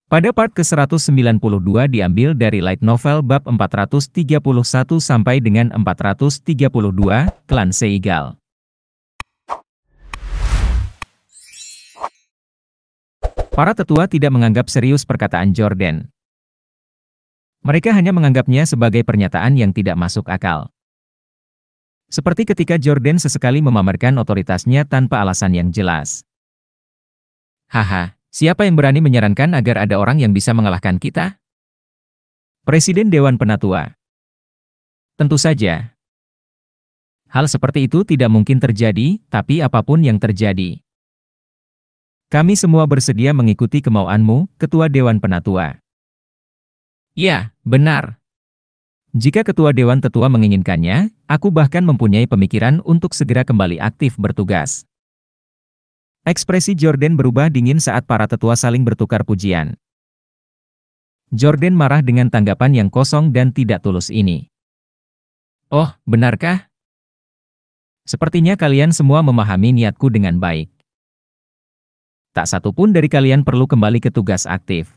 Pada part ke-192 diambil dari light novel bab 431 sampai dengan 432, Klan Seigal. Para tetua tidak menganggap serius perkataan Jordan. Mereka hanya menganggapnya sebagai pernyataan yang tidak masuk akal. Seperti ketika Jordan sesekali memamerkan otoritasnya tanpa alasan yang jelas. Haha, siapa yang berani menyarankan agar ada orang yang bisa mengalahkan kita? Presiden Dewan Penatua. Tentu saja. Hal seperti itu tidak mungkin terjadi, tapi apapun yang terjadi. Kami semua bersedia mengikuti kemauanmu, Ketua Dewan Penatua. Ya, benar. Jika Ketua Dewan Tetua menginginkannya, aku bahkan mempunyai pemikiran untuk segera kembali aktif bertugas. Ekspresi Jordan berubah dingin saat para tetua saling bertukar pujian. Jordan marah dengan tanggapan yang kosong dan tidak tulus ini. Oh, benarkah? Sepertinya kalian semua memahami niatku dengan baik. Tak satu pun dari kalian perlu kembali ke tugas aktif.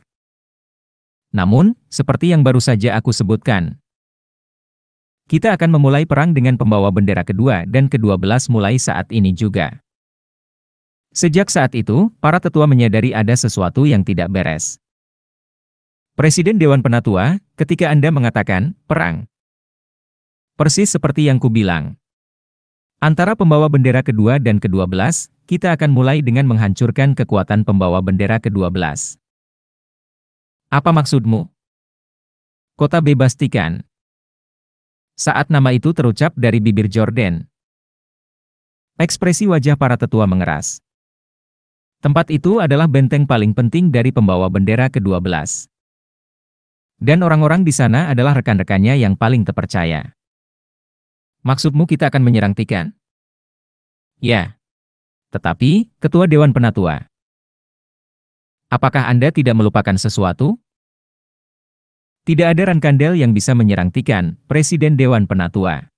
Namun, seperti yang baru saja aku sebutkan, kita akan memulai perang dengan pembawa bendera kedua dan ke-12 mulai saat ini juga. Sejak saat itu, para tetua menyadari ada sesuatu yang tidak beres. Presiden Dewan Penatua, ketika Anda mengatakan, perang. Persis seperti yang kubilang. Antara pembawa bendera kedua dan ke-12, kita akan mulai dengan menghancurkan kekuatan pembawa bendera ke-12. Apa maksudmu? Kota bebas Tikan. Saat nama itu terucap dari bibir Jordan, ekspresi wajah para tetua mengeras. Tempat itu adalah benteng paling penting dari pembawa bendera ke-12. Dan orang-orang di sana adalah rekan-rekannya yang paling terpercaya. Maksudmu kita akan menyerang Tikan? Ya. Tetapi, Ketua Dewan Penatua, apakah Anda tidak melupakan sesuatu? Tidak ada Rankandel yang bisa menyerang Tikan, Presiden Dewan Penatua.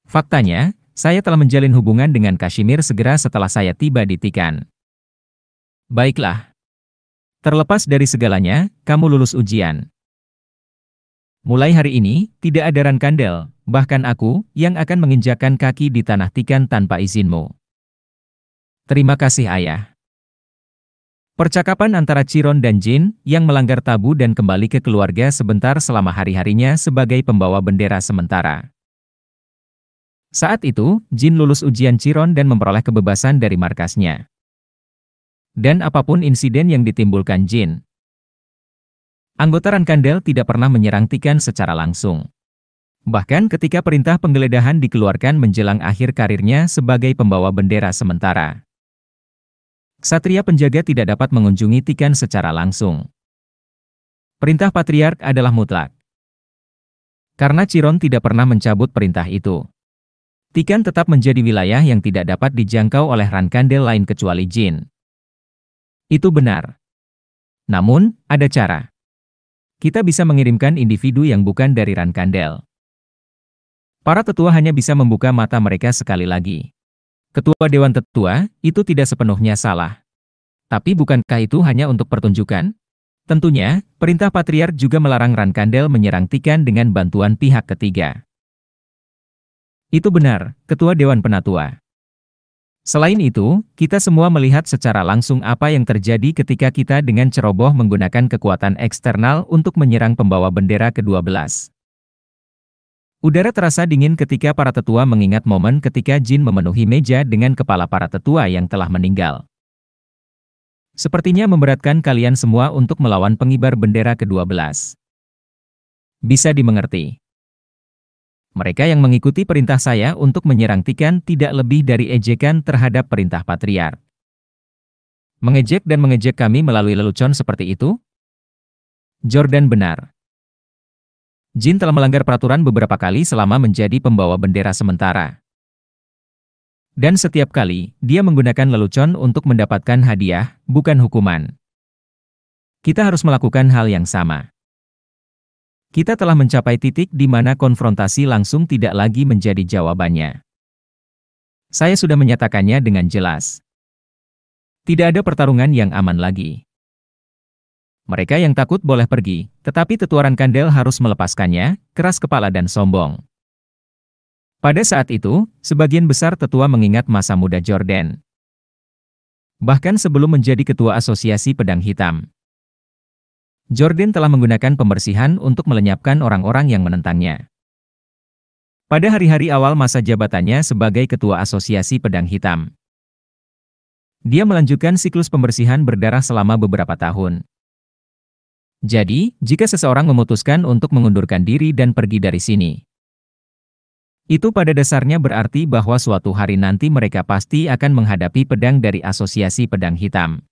Faktanya, saya telah menjalin hubungan dengan Kashmir segera setelah saya tiba di Tikan. Baiklah. Terlepas dari segalanya, kamu lulus ujian. Mulai hari ini, tidak ada Rankandel, bahkan aku, yang akan menginjakkan kaki di tanah Tikan tanpa izinmu. Terima kasih ayah. Percakapan antara Chiron dan Jin, yang melanggar tabu dan kembali ke keluarga sebentar selama hari-harinya sebagai pembawa bendera sementara. Saat itu, Jin lulus ujian Chiron dan memperoleh kebebasan dari markasnya. Dan apapun insiden yang ditimbulkan Jin, anggota Rankandel tidak pernah menyerang Tikan secara langsung. Bahkan ketika perintah penggeledahan dikeluarkan menjelang akhir karirnya sebagai pembawa bendera sementara. Ksatria penjaga tidak dapat mengunjungi Tikan secara langsung. Perintah Patriark adalah mutlak. Karena Chiron tidak pernah mencabut perintah itu, Tikan tetap menjadi wilayah yang tidak dapat dijangkau oleh Rankandel lain kecuali Jin. Itu benar. Namun, ada cara. Kita bisa mengirimkan individu yang bukan dari Rankandel. Para tetua hanya bisa membuka mata mereka sekali lagi. Ketua Dewan Tetua, itu tidak sepenuhnya salah. Tapi bukankah itu hanya untuk pertunjukan? Tentunya, perintah Patriark juga melarang Rankandel menyerang Tikan dengan bantuan pihak ketiga. Itu benar, Ketua Dewan Penatua. Selain itu, kita semua melihat secara langsung apa yang terjadi ketika kita dengan ceroboh menggunakan kekuatan eksternal untuk menyerang pembawa bendera ke-12. Udara terasa dingin ketika para tetua mengingat momen ketika Jin memenuhi meja dengan kepala para tetua yang telah meninggal. Sepertinya memberatkan kalian semua untuk melawan pengibar bendera ke-12. Bisa dimengerti. Mereka yang mengikuti perintah saya untuk menyerang Tikan tidak lebih dari ejekan terhadap perintah Patriark. Mengejek dan mengejek kami melalui lelucon seperti itu? Jordan benar. Jin telah melanggar peraturan beberapa kali selama menjadi pembawa bendera sementara. Dan setiap kali, dia menggunakan lelucon untuk mendapatkan hadiah, bukan hukuman. Kita harus melakukan hal yang sama. Kita telah mencapai titik di mana konfrontasi langsung tidak lagi menjadi jawabannya. Saya sudah menyatakannya dengan jelas. Tidak ada pertarungan yang aman lagi. Mereka yang takut boleh pergi, tetapi Tetua Kandel harus melepaskannya, keras kepala dan sombong. Pada saat itu, sebagian besar tetua mengingat masa muda Jordan. Bahkan sebelum menjadi ketua Asosiasi Pedang Hitam, Jordan telah menggunakan pembersihan untuk melenyapkan orang-orang yang menentangnya. Pada hari-hari awal masa jabatannya sebagai ketua Asosiasi Pedang Hitam, dia melanjutkan siklus pembersihan berdarah selama beberapa tahun. Jadi, jika seseorang memutuskan untuk mengundurkan diri dan pergi dari sini, itu pada dasarnya berarti bahwa suatu hari nanti mereka pasti akan menghadapi pedang dari Asosiasi Pedang Hitam.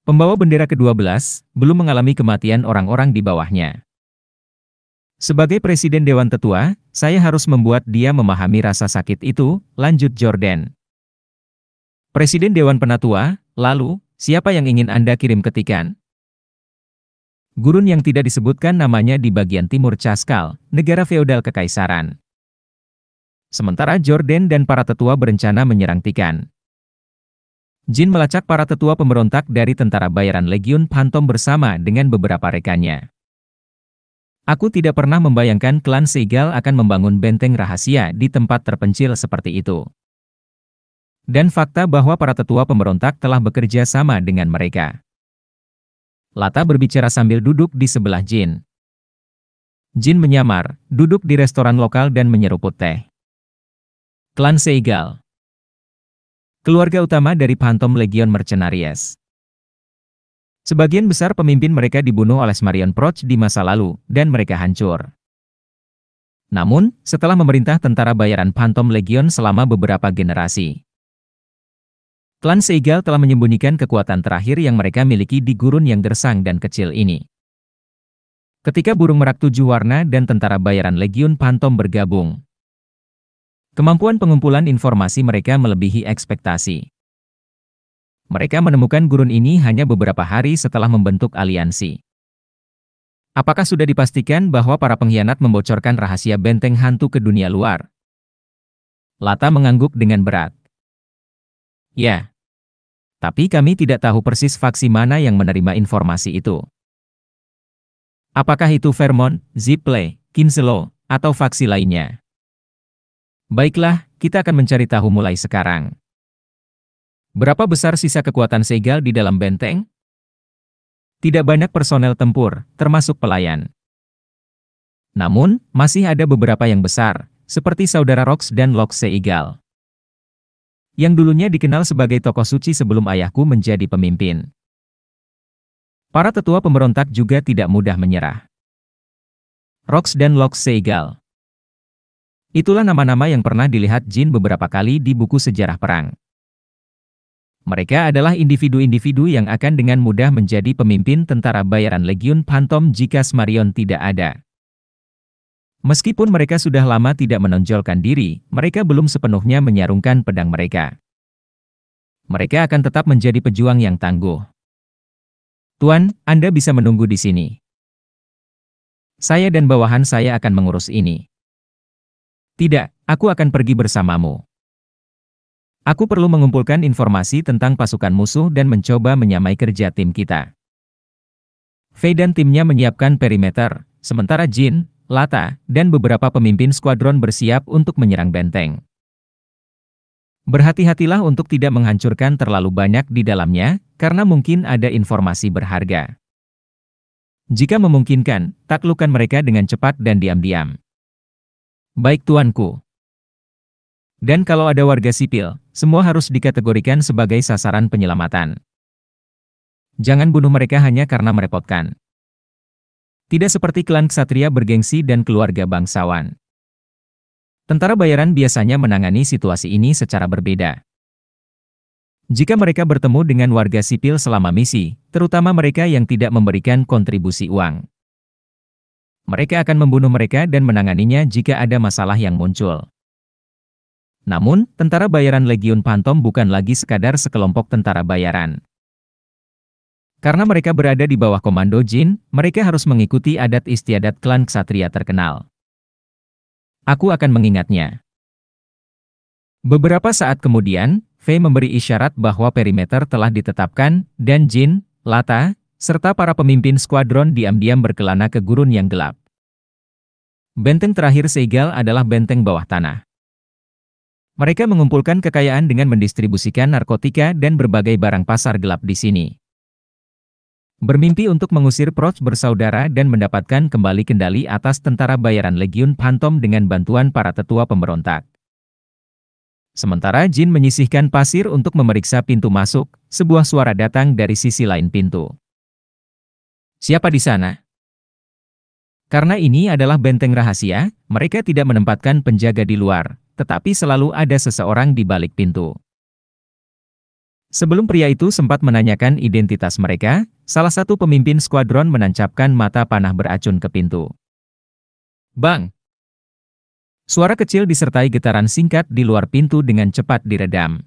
Pembawa bendera ke-12 belum mengalami kematian orang-orang di bawahnya. Sebagai Presiden Dewan Tetua, saya harus membuat dia memahami rasa sakit itu, lanjut Jordan. Presiden Dewan Penatua, lalu, siapa yang ingin Anda kirim ketikan? Gurun yang tidak disebutkan namanya di bagian timur Chaskal, negara feodal kekaisaran. Sementara Jordan dan para tetua berencana menyerang Tikan. Jin melacak para tetua pemberontak dari tentara bayaran Legiun Phantom bersama dengan beberapa rekannya. Aku tidak pernah membayangkan klan Seigal akan membangun benteng rahasia di tempat terpencil seperti itu. Dan fakta bahwa para tetua pemberontak telah bekerja sama dengan mereka. Lata berbicara sambil duduk di sebelah Jin. Jin menyamar, duduk di restoran lokal dan menyeruput teh. Klan Seigal, keluarga utama dari Phantom Legion Mercenaries. Sebagian besar pemimpin mereka dibunuh oleh Smarion Proch di masa lalu, dan mereka hancur. Namun, setelah memerintah tentara bayaran Phantom Legion selama beberapa generasi, klan Seigal telah menyembunyikan kekuatan terakhir yang mereka miliki di gurun yang gersang dan kecil ini. Ketika burung merak 7 warna dan tentara bayaran Legiun Phantom bergabung, kemampuan pengumpulan informasi mereka melebihi ekspektasi. Mereka menemukan gurun ini hanya beberapa hari setelah membentuk aliansi. Apakah sudah dipastikan bahwa para pengkhianat membocorkan rahasia benteng hantu ke dunia luar? Lata mengangguk dengan berat. Ya. Tapi kami tidak tahu persis faksi mana yang menerima informasi itu. Apakah itu Vermont, Zipley, Kinselo, atau faksi lainnya? Baiklah, kita akan mencari tahu mulai sekarang. Berapa besar sisa kekuatan Seigal di dalam benteng? Tidak banyak personel tempur, termasuk pelayan. Namun, masih ada beberapa yang besar, seperti saudara Rox dan Lox Seigal, yang dulunya dikenal sebagai tokoh suci sebelum ayahku menjadi pemimpin. Para tetua pemberontak juga tidak mudah menyerah. Rox dan Lox Seigal, itulah nama-nama yang pernah dilihat Jin beberapa kali di buku sejarah perang. Mereka adalah individu-individu yang akan dengan mudah menjadi pemimpin tentara bayaran Legiun Phantom jika Smarion tidak ada. Meskipun mereka sudah lama tidak menonjolkan diri, mereka belum sepenuhnya menyarungkan pedang mereka. Mereka akan tetap menjadi pejuang yang tangguh. Tuan, Anda bisa menunggu di sini. Saya dan bawahan saya akan mengurus ini. Tidak, aku akan pergi bersamamu. Aku perlu mengumpulkan informasi tentang pasukan musuh dan mencoba menyamai kerja tim kita. Fei dan timnya menyiapkan perimeter, sementara Jin, Lata, dan beberapa pemimpin skuadron bersiap untuk menyerang benteng. Berhati-hatilah untuk tidak menghancurkan terlalu banyak di dalamnya, karena mungkin ada informasi berharga. Jika memungkinkan, taklukkan mereka dengan cepat dan diam-diam. Baik tuanku. Dan kalau ada warga sipil, semua harus dikategorikan sebagai sasaran penyelamatan. Jangan bunuh mereka hanya karena merepotkan. Tidak seperti klan ksatria bergengsi dan keluarga bangsawan. Tentara bayaran biasanya menangani situasi ini secara berbeda. Jika mereka bertemu dengan warga sipil selama misi, terutama mereka yang tidak memberikan kontribusi uang, mereka akan membunuh mereka dan menanganinya jika ada masalah yang muncul. Namun, tentara bayaran Legiun Phantom bukan lagi sekadar sekelompok tentara bayaran. Karena mereka berada di bawah komando Jin, mereka harus mengikuti adat istiadat klan ksatria terkenal. Aku akan mengingatnya. Beberapa saat kemudian, Fei memberi isyarat bahwa perimeter telah ditetapkan, dan Jin, Lata, serta para pemimpin skuadron diam-diam berkelana ke gurun yang gelap. Benteng terakhir Seigal adalah benteng bawah tanah. Mereka mengumpulkan kekayaan dengan mendistribusikan narkotika dan berbagai barang pasar gelap di sini. Bermimpi untuk mengusir Proch bersaudara dan mendapatkan kembali kendali atas tentara bayaran Legiun Phantom dengan bantuan para tetua pemberontak. Sementara Jin menyisihkan pasir untuk memeriksa pintu masuk, sebuah suara datang dari sisi lain pintu. Siapa di sana? Karena ini adalah benteng rahasia, mereka tidak menempatkan penjaga di luar, tetapi selalu ada seseorang di balik pintu. Sebelum pria itu sempat menanyakan identitas mereka, salah satu pemimpin skuadron menancapkan mata panah beracun ke pintu. Bang! Suara kecil disertai getaran singkat di luar pintu dengan cepat diredam.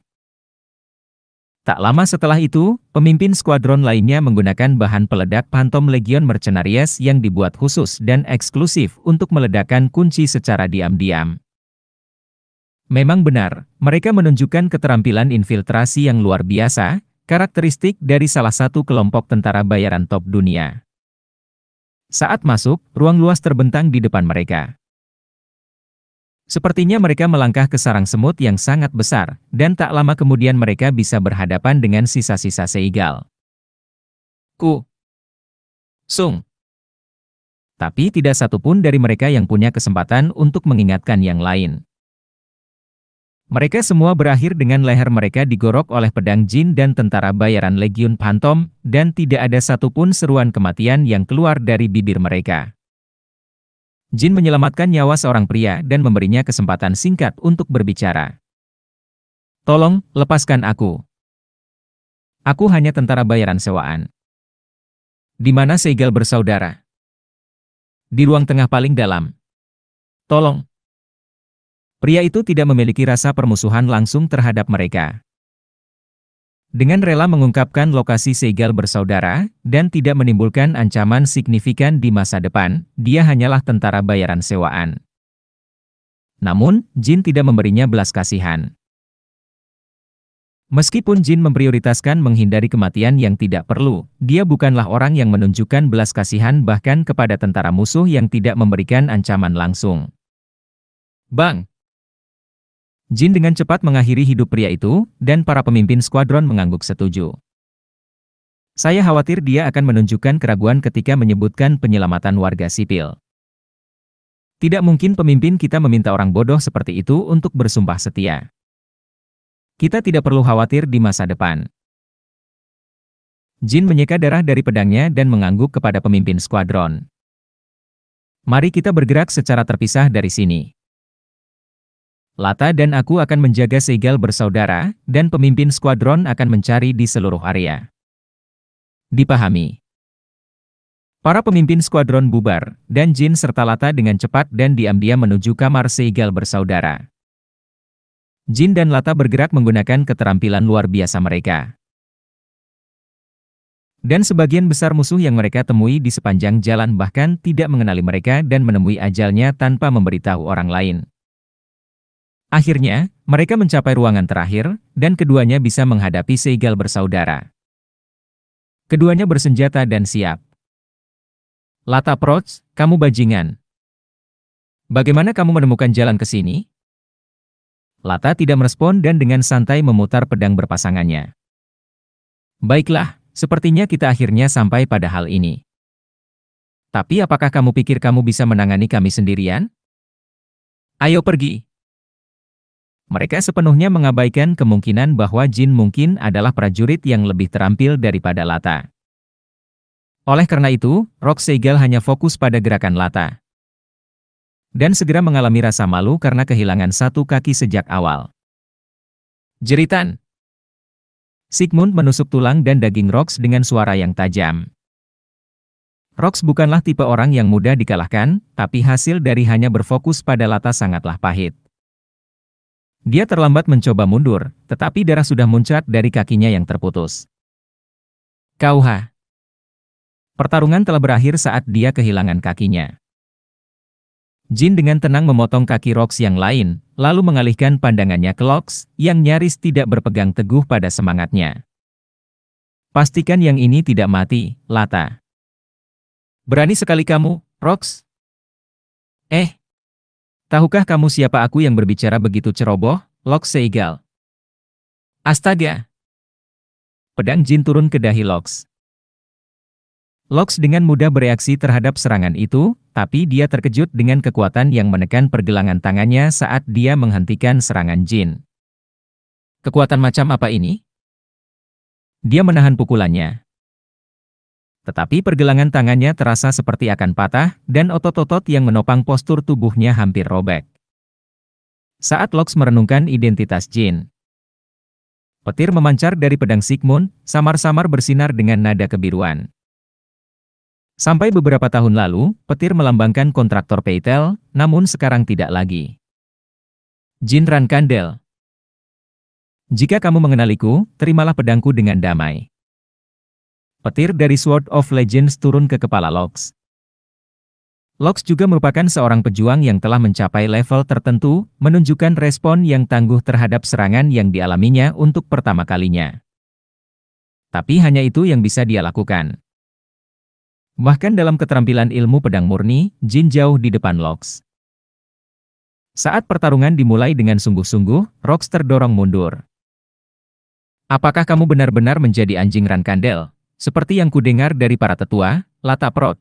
Tak lama setelah itu, pemimpin skuadron lainnya menggunakan bahan peledak Phantom Legion Mercenaries yang dibuat khusus dan eksklusif untuk meledakkan kunci secara diam-diam. Memang benar, mereka menunjukkan keterampilan infiltrasi yang luar biasa, karakteristik dari salah satu kelompok tentara bayaran top dunia. Saat masuk, ruang luas terbentang di depan mereka. Sepertinya mereka melangkah ke sarang semut yang sangat besar, dan tak lama kemudian mereka bisa berhadapan dengan sisa-sisa Seigal. Sung. Tapi tidak satupun dari mereka yang punya kesempatan untuk mengingatkan yang lain. Mereka semua berakhir dengan leher mereka digorok oleh pedang Jin dan tentara bayaran Legiun Phantom, dan tidak ada satupun seruan kematian yang keluar dari bibir mereka. Jin menyelamatkan nyawa seorang pria dan memberinya kesempatan singkat untuk berbicara. Tolong, lepaskan aku. Aku hanya tentara bayaran sewaan. Di mana Seigal bersaudara? Di ruang tengah paling dalam. Tolong. Pria itu tidak memiliki rasa permusuhan langsung terhadap mereka. Dengan rela mengungkapkan lokasi Seigal bersaudara, dan tidak menimbulkan ancaman signifikan di masa depan, dia hanyalah tentara bayaran sewaan. Namun, Jin tidak memberinya belas kasihan. Meskipun Jin memprioritaskan menghindari kematian yang tidak perlu, dia bukanlah orang yang menunjukkan belas kasihan bahkan kepada tentara musuh yang tidak memberikan ancaman langsung. Bang! Jin dengan cepat mengakhiri hidup pria itu, dan para pemimpin skuadron mengangguk setuju. Saya khawatir dia akan menunjukkan keraguan ketika menyebutkan penyelamatan warga sipil. Tidak mungkin pemimpin kita meminta orang bodoh seperti itu untuk bersumpah setia. Kita tidak perlu khawatir di masa depan. Jin menyeka darah dari pedangnya dan mengangguk kepada pemimpin skuadron. Mari kita bergerak secara terpisah dari sini. Lata dan aku akan menjaga Seigal bersaudara, dan pemimpin skuadron akan mencari di seluruh area. Dipahami. Para pemimpin skuadron bubar, dan Jin serta Lata dengan cepat dan diam-diam menuju kamar Seigal bersaudara. Jin dan Lata bergerak menggunakan keterampilan luar biasa mereka. Dan sebagian besar musuh yang mereka temui di sepanjang jalan bahkan tidak mengenali mereka dan menemui ajalnya tanpa memberitahu orang lain. Akhirnya, mereka mencapai ruangan terakhir, dan keduanya bisa menghadapi Seigal bersaudara. Keduanya bersenjata dan siap. Lata Proch, kamu bajingan. Bagaimana kamu menemukan jalan ke sini? Lata tidak merespon dan dengan santai memutar pedang berpasangannya. Baiklah, sepertinya kita akhirnya sampai pada hal ini. Tapi apakah kamu pikir kamu bisa menangani kami sendirian? Ayo pergi. Mereka sepenuhnya mengabaikan kemungkinan bahwa Jin mungkin adalah prajurit yang lebih terampil daripada Lata. Oleh karena itu, Rock Seigal hanya fokus pada gerakan Lata. Dan segera mengalami rasa malu karena kehilangan satu kaki sejak awal. Jeritan. Sigmund menusuk tulang dan daging Rox dengan suara yang tajam. Rox bukanlah tipe orang yang mudah dikalahkan, tapi hasil dari hanya berfokus pada Lata sangatlah pahit. Dia terlambat mencoba mundur, tetapi darah sudah muncrat dari kakinya yang terputus. Kauha. Pertarungan telah berakhir saat dia kehilangan kakinya. Jin dengan tenang memotong kaki Rox yang lain, lalu mengalihkan pandangannya ke Lox, yang nyaris tidak berpegang teguh pada semangatnya. Pastikan yang ini tidak mati, Lata. Berani sekali kamu, Rox. Eh, tahukah kamu siapa aku yang berbicara begitu ceroboh, Lox Seigal? Astaga! Pedang Jin turun ke dahi Lox. Lox dengan mudah bereaksi terhadap serangan itu, tapi dia terkejut dengan kekuatan yang menekan pergelangan tangannya saat dia menghentikan serangan Jin. Kekuatan macam apa ini? Dia menahan pukulannya. Tetapi pergelangan tangannya terasa seperti akan patah, dan otot-otot yang menopang postur tubuhnya hampir robek. Saat Lox merenungkan identitas Jin, petir memancar dari pedang Sigmund, samar-samar bersinar dengan nada kebiruan. Sampai beberapa tahun lalu, petir melambangkan kontraktor Peitel, namun sekarang tidak lagi. Jin Rankandel. Jika kamu mengenaliku, terimalah pedangku dengan damai. Petir dari Sword of Legends turun ke kepala Lox. Lox juga merupakan seorang pejuang yang telah mencapai level tertentu, menunjukkan respon yang tangguh terhadap serangan yang dialaminya untuk pertama kalinya. Tapi hanya itu yang bisa dia lakukan. Bahkan dalam keterampilan ilmu pedang murni, Jin jauh di depan Lox. Saat pertarungan dimulai dengan sungguh-sungguh, Rox terdorong mundur. Apakah kamu benar-benar menjadi anjing Rankandel, seperti yang kudengar dari para tetua, Lata Proch?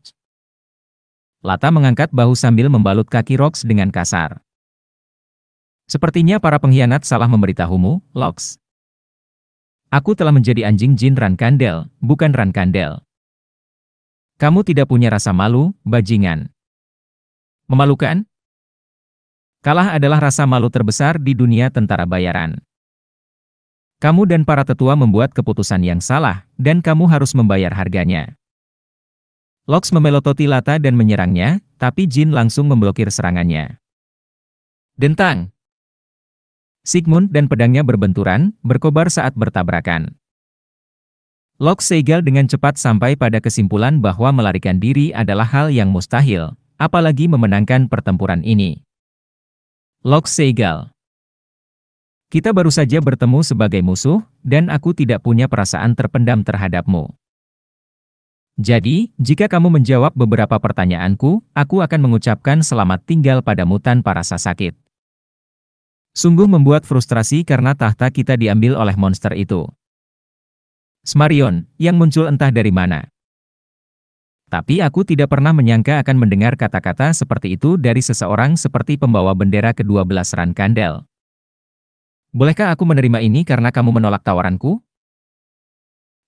Lata mengangkat bahu sambil membalut kaki Rox dengan kasar. Sepertinya para pengkhianat salah memberitahumu, Lox. Aku telah menjadi anjing Jin Rankandel, bukan Rankandel. Kamu tidak punya rasa malu, bajingan. Memalukan? Kalah adalah rasa malu terbesar di dunia tentara bayaran. Kamu dan para tetua membuat keputusan yang salah, dan kamu harus membayar harganya. Lox memelototi Lata dan menyerangnya, tapi Jin langsung memblokir serangannya. Dentang! Sigmund dan pedangnya berbenturan, berkobar saat bertabrakan. Lox Seigal dengan cepat sampai pada kesimpulan bahwa melarikan diri adalah hal yang mustahil, apalagi memenangkan pertempuran ini. Lox Seigal. Kita baru saja bertemu sebagai musuh, dan aku tidak punya perasaan terpendam terhadapmu. Jadi, jika kamu menjawab beberapa pertanyaanku, aku akan mengucapkan selamat tinggal padamu tanpa rasa sakit. Sungguh membuat frustrasi karena tahta kita diambil oleh monster itu. Smarion, yang muncul entah dari mana. Tapi aku tidak pernah menyangka akan mendengar kata-kata seperti itu dari seseorang seperti pembawa bendera ke-12 Rankandel. Bolehkah aku menerima ini karena kamu menolak tawaranku?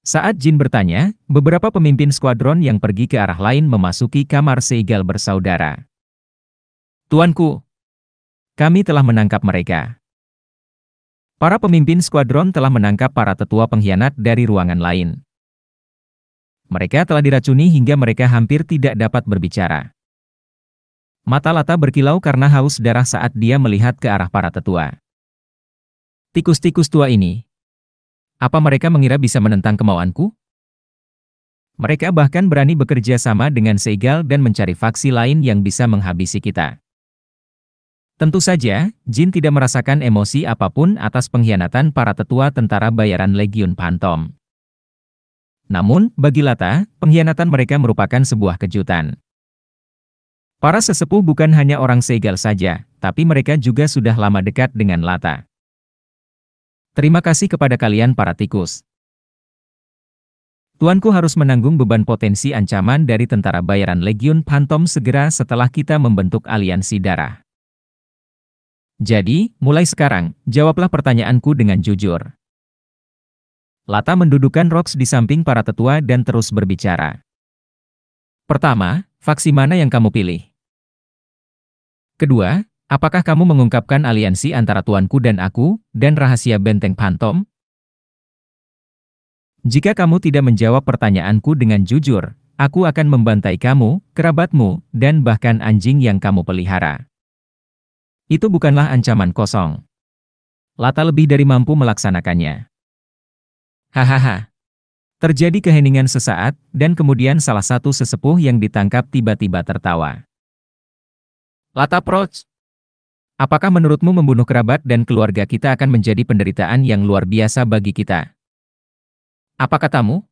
Saat Jin bertanya, beberapa pemimpin skuadron yang pergi ke arah lain memasuki kamar Seigal bersaudara. Tuanku, kami telah menangkap mereka. Para pemimpin skuadron telah menangkap para tetua pengkhianat dari ruangan lain. Mereka telah diracuni hingga mereka hampir tidak dapat berbicara. Mata Lata berkilau karena haus darah saat dia melihat ke arah para tetua. Tikus-tikus tua ini. Apa mereka mengira bisa menentang kemauanku? Mereka bahkan berani bekerja sama dengan Seigal dan mencari faksi lain yang bisa menghabisi kita. Tentu saja, Jin tidak merasakan emosi apapun atas pengkhianatan para tetua tentara bayaran Legiun Phantom. Namun, bagi Lata, pengkhianatan mereka merupakan sebuah kejutan. Para sesepuh bukan hanya orang Seigal saja, tapi mereka juga sudah lama dekat dengan Lata. Terima kasih kepada kalian para tikus. Tuanku harus menanggung beban potensi ancaman dari tentara bayaran Legiun Phantom segera setelah kita membentuk aliansi darah. Jadi, mulai sekarang, jawablah pertanyaanku dengan jujur. Lata mendudukan Rox di samping para tetua dan terus berbicara. Pertama, faksi mana yang kamu pilih? Kedua, apakah kamu mengungkapkan aliansi antara tuanku dan aku, dan rahasia benteng Phantom? Jika kamu tidak menjawab pertanyaanku dengan jujur, aku akan membantai kamu, kerabatmu, dan bahkan anjing yang kamu pelihara. Itu bukanlah ancaman kosong. Lata lebih dari mampu melaksanakannya. Hahaha. Terjadi keheningan sesaat, dan kemudian salah satu sesepuh yang ditangkap tiba-tiba tertawa. Lata Proch. Apakah menurutmu membunuh kerabat dan keluarga kita akan menjadi penderitaan yang luar biasa bagi kita? Apa katamu?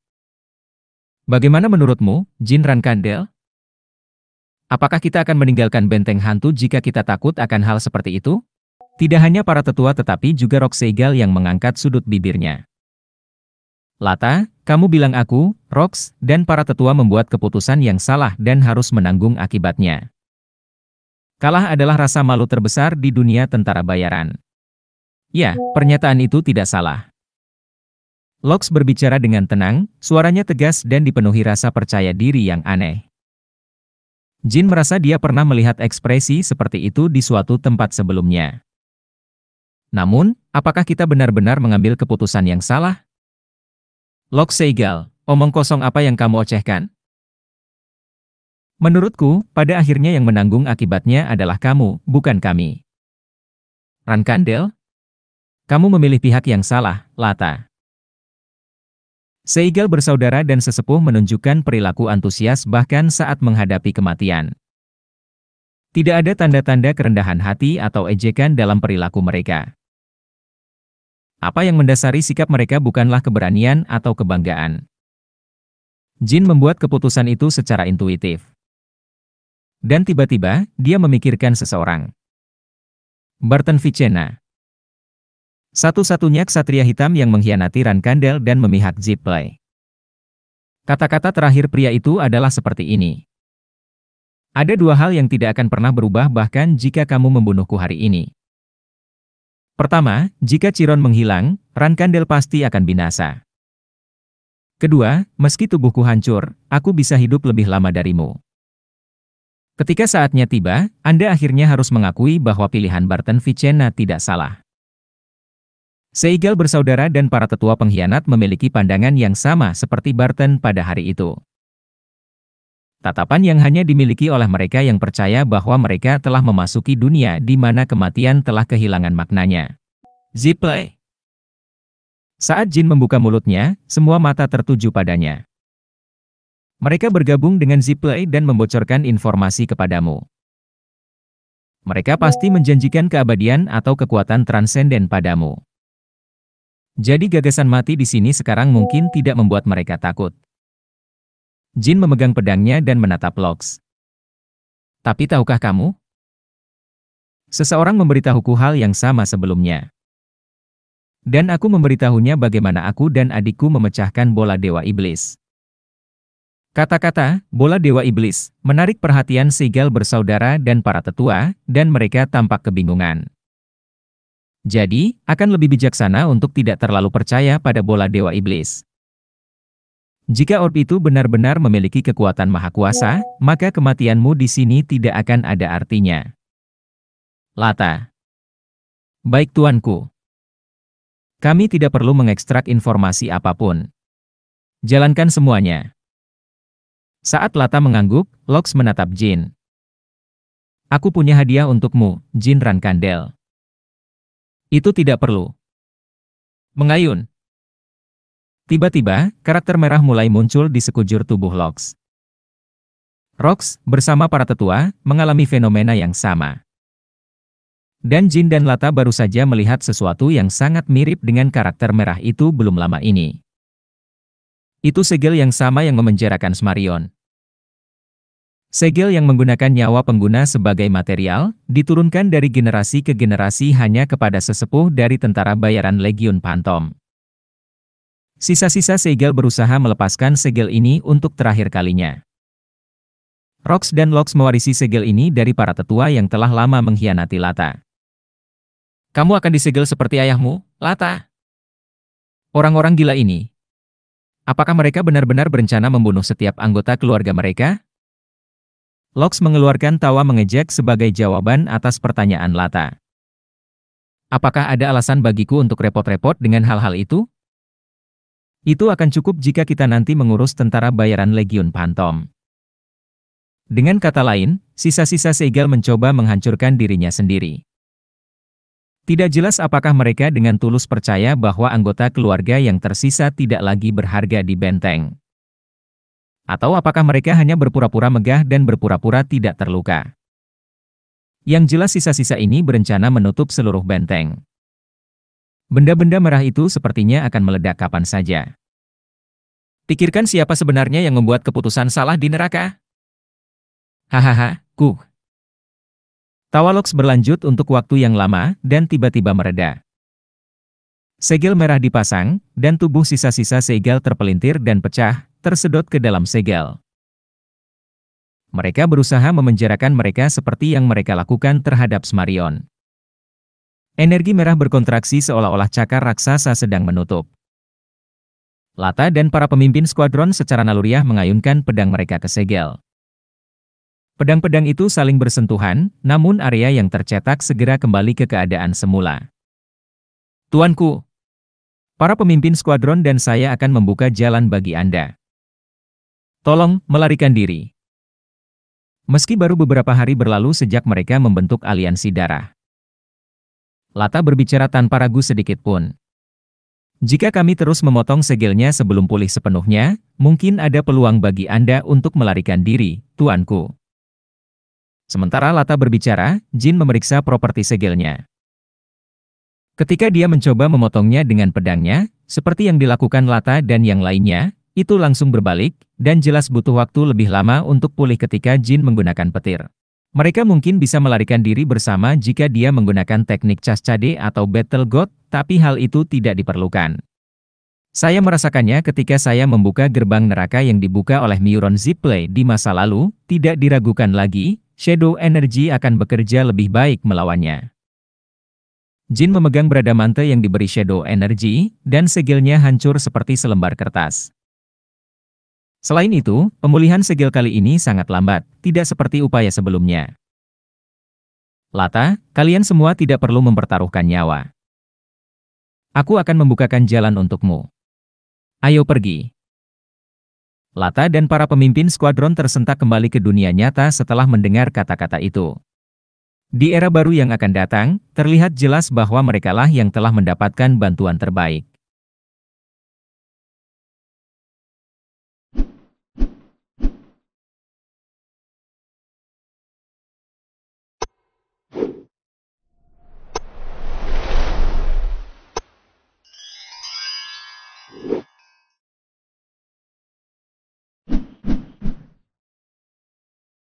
Bagaimana menurutmu, Jin Rankandel? Apakah kita akan meninggalkan benteng hantu jika kita takut akan hal seperti itu? Tidak hanya para tetua tetapi juga Rock Seigal yang mengangkat sudut bibirnya. Lata, kamu bilang aku, Rox, dan para tetua membuat keputusan yang salah dan harus menanggung akibatnya. Kalah adalah rasa malu terbesar di dunia tentara bayaran. Ya, pernyataan itu tidak salah. Lox berbicara dengan tenang, suaranya tegas dan dipenuhi rasa percaya diri yang aneh. Jin merasa dia pernah melihat ekspresi seperti itu di suatu tempat sebelumnya. Namun, apakah kita benar-benar mengambil keputusan yang salah? Lox Seigal, omong kosong apa yang kamu ocehkan? Menurutku, pada akhirnya yang menanggung akibatnya adalah kamu, bukan kami. Rankandel? Kamu memilih pihak yang salah, Lata. Seigal bersaudara dan sesepuh menunjukkan perilaku antusias bahkan saat menghadapi kematian. Tidak ada tanda-tanda kerendahan hati atau ejekan dalam perilaku mereka. Apa yang mendasari sikap mereka bukanlah keberanian atau kebanggaan. Jin membuat keputusan itu secara intuitif. Dan tiba-tiba, dia memikirkan seseorang. Barton Vicenna. Satu-satunya ksatria hitam yang mengkhianati Rankandel dan memihak Zipley. Kata-kata terakhir pria itu adalah seperti ini. Ada dua hal yang tidak akan pernah berubah bahkan jika kamu membunuhku hari ini. Pertama, jika Chiron menghilang, Rankandel pasti akan binasa. Kedua, meski tubuhku hancur, aku bisa hidup lebih lama darimu. Ketika saatnya tiba, Anda akhirnya harus mengakui bahwa pilihan Barton Vicenna tidak salah. Seigal bersaudara dan para tetua pengkhianat memiliki pandangan yang sama seperti Barton pada hari itu. Tatapan yang hanya dimiliki oleh mereka yang percaya bahwa mereka telah memasuki dunia di mana kematian telah kehilangan maknanya. Zipley. Saat Jin membuka mulutnya, semua mata tertuju padanya. Mereka bergabung dengan Zipley dan membocorkan informasi kepadamu. Mereka pasti menjanjikan keabadian atau kekuatan transenden padamu. Jadi gagasan mati di sini sekarang mungkin tidak membuat mereka takut. Jin memegang pedangnya dan menatap Lox. Tapi tahukah kamu? Seseorang memberitahuku hal yang sama sebelumnya. Dan aku memberitahunya bagaimana aku dan adikku memecahkan bola Dewa Iblis. Kata-kata, bola Dewa Iblis, menarik perhatian Seigal bersaudara dan para tetua, dan mereka tampak kebingungan. Jadi, akan lebih bijaksana untuk tidak terlalu percaya pada bola Dewa Iblis. Jika orb itu benar-benar memiliki kekuatan maha kuasa, maka kematianmu di sini tidak akan ada artinya. Lata. Baik tuanku. Kami tidak perlu mengekstrak informasi apapun. Jalankan semuanya. Saat Lata mengangguk, Lox menatap Jin. Aku punya hadiah untukmu, Jin Rankandel. Itu tidak perlu. Mengayun. Tiba-tiba, karakter merah mulai muncul di sekujur tubuh Lox. Rox, bersama para tetua, mengalami fenomena yang sama. Dan Jin dan Lata baru saja melihat sesuatu yang sangat mirip dengan karakter merah itu belum lama ini. Itu segel yang sama yang memenjarakan Smarion. Segel yang menggunakan nyawa pengguna sebagai material, diturunkan dari generasi ke generasi hanya kepada sesepuh dari tentara bayaran Legiun Phantom. Sisa-sisa segel berusaha melepaskan segel ini untuk terakhir kalinya. Rox dan Lox mewarisi segel ini dari para tetua yang telah lama mengkhianati Lata. Kamu akan disegel seperti ayahmu, Lata. Orang-orang gila ini. Apakah mereka benar-benar berencana membunuh setiap anggota keluarga mereka? Lox mengeluarkan tawa mengejek sebagai jawaban atas pertanyaan Lata. Apakah ada alasan bagiku untuk repot-repot dengan hal-hal itu? Itu akan cukup jika kita nanti mengurus tentara bayaran Legiun Phantom. Dengan kata lain, sisa-sisa Seigal mencoba menghancurkan dirinya sendiri. Tidak jelas apakah mereka dengan tulus percaya bahwa anggota keluarga yang tersisa tidak lagi berharga di benteng. Atau apakah mereka hanya berpura-pura megah dan berpura-pura tidak terluka. Yang jelas sisa-sisa ini berencana menutup seluruh benteng. Benda-benda merah itu sepertinya akan meledak kapan saja. Pikirkan siapa sebenarnya yang membuat keputusan salah di neraka? Hahaha, ku. Tawa Lox berlanjut untuk waktu yang lama, dan tiba-tiba mereda. Segel merah dipasang, dan tubuh sisa-sisa segel terpelintir dan pecah, tersedot ke dalam segel. Mereka berusaha memenjarakan mereka seperti yang mereka lakukan terhadap Smarion. Energi merah berkontraksi seolah-olah cakar raksasa sedang menutup. Lata dan para pemimpin skuadron secara naluriah mengayunkan pedang mereka ke segel. Pedang-pedang itu saling bersentuhan, namun area yang tercetak segera kembali ke keadaan semula. Tuanku, para pemimpin skuadron dan saya akan membuka jalan bagi Anda. Tolong, melarikan diri. Meski baru beberapa hari berlalu sejak mereka membentuk aliansi darah. Lata berbicara tanpa ragu sedikit pun. Jika kami terus memotong segelnya sebelum pulih sepenuhnya, mungkin ada peluang bagi Anda untuk melarikan diri, tuanku. Sementara Lata berbicara, Jin memeriksa properti segelnya. Ketika dia mencoba memotongnya dengan pedangnya, seperti yang dilakukan Lata dan yang lainnya, itu langsung berbalik, dan jelas butuh waktu lebih lama untuk pulih ketika Jin menggunakan petir. Mereka mungkin bisa melarikan diri bersama jika dia menggunakan teknik Cascade atau Battle God, tapi hal itu tidak diperlukan. Saya merasakannya ketika saya membuka gerbang neraka yang dibuka oleh Myron Zippley di masa lalu, tidak diragukan lagi, Shadow Energy akan bekerja lebih baik melawannya. Jin memegang bradamante yang diberi Shadow Energy, dan segelnya hancur seperti selembar kertas. Selain itu, pemulihan segel kali ini sangat lambat, tidak seperti upaya sebelumnya. Lata, kalian semua tidak perlu mempertaruhkan nyawa. Aku akan membukakan jalan untukmu. Ayo pergi. Lata dan para pemimpin skuadron tersentak kembali ke dunia nyata setelah mendengar kata-kata itu. Di era baru yang akan datang, terlihat jelas bahwa merekalah yang telah mendapatkan bantuan terbaik.